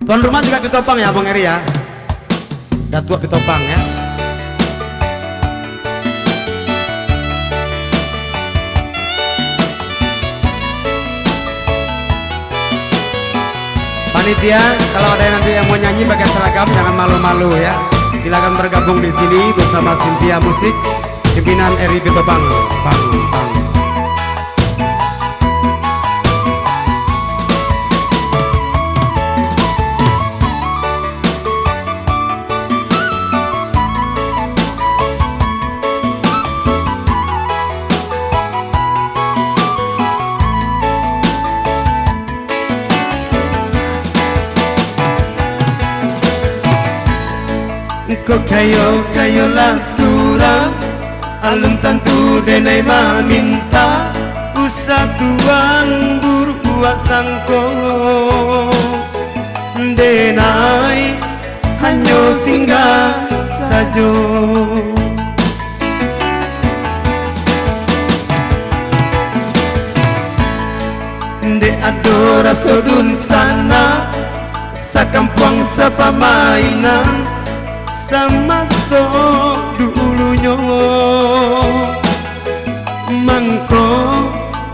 Tuan rumah juga pitopang ya Bang Eri ya. Datuk pitopang ya. Panitia, kalau ada yang nanti yang mau nyanyi pakai seragam jangan malu-malu ya. Silakan bergabung di sini bersama Cynthia Musik, pimpinan Eri Pitopang. Bang. Ko kayo la sura alun tantu denai maminta usa tuan burua sangko denai hanyo singgah sajo de adora sodun sana sakampuang sapamainan sama so dulunya mangko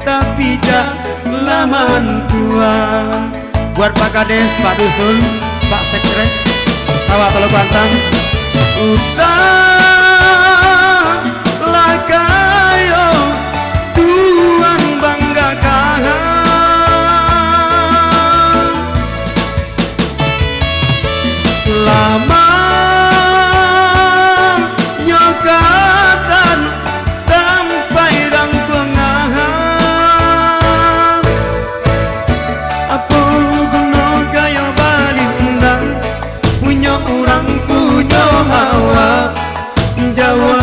tapi jak laman tuan buat Pak Kades, Pak Dusun, Pak Sekre, Sawah Teluk Bantan usah lah kayo tuan banggakan lama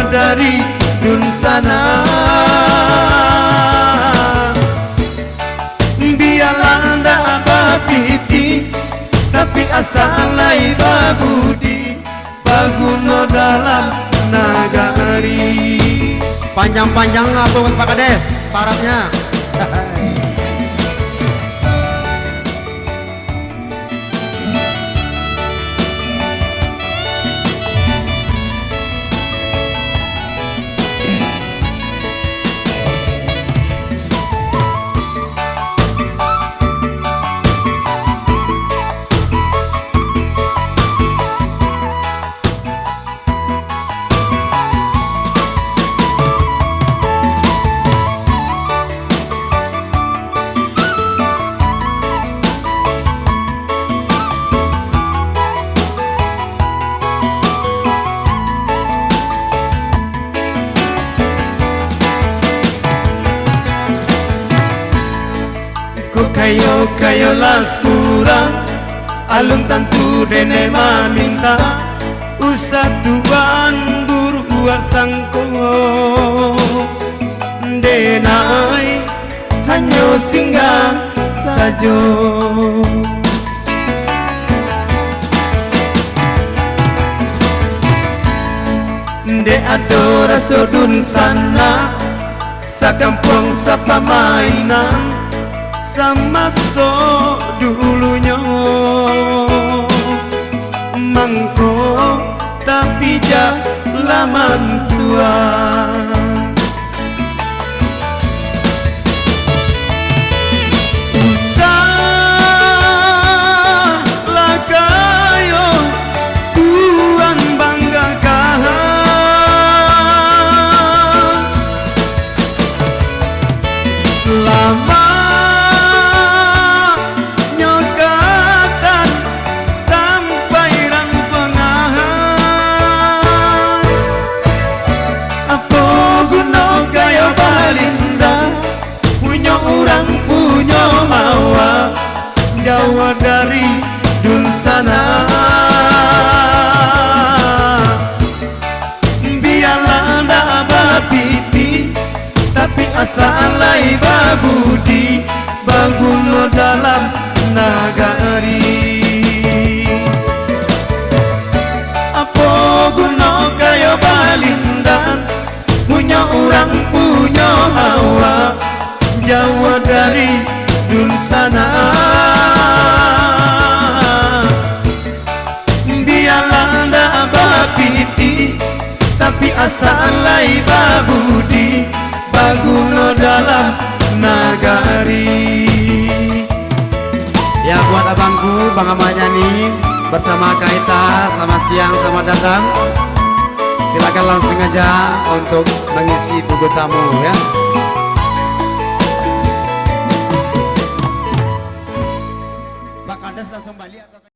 dari dun sana biarlah ndak babiti tapi asalai babudi baguno dalam nagari panjang-panjang apa Pak Kades paratnya. Kayo la sura alun tantu dene maminta usa tuan burua sangko denai hanyo singgah sajo de adora sodun sana sakampung sapamainan sama so dulunya mangko tapi jak laman tuan usah lah kayo tuan banggakan lama Jawa dari dun sana biarlah ndak babiti tapi asalai babudi baguno dalam nagari apa guna kayo balindan punya orang punya hawa Jawa dari dun sana Topang Amanyanyi bersama Kaita. Selamat siang, selamat datang. Silakan langsung aja untuk mengisi buku tamu ya. Pak Kades langsung balik atau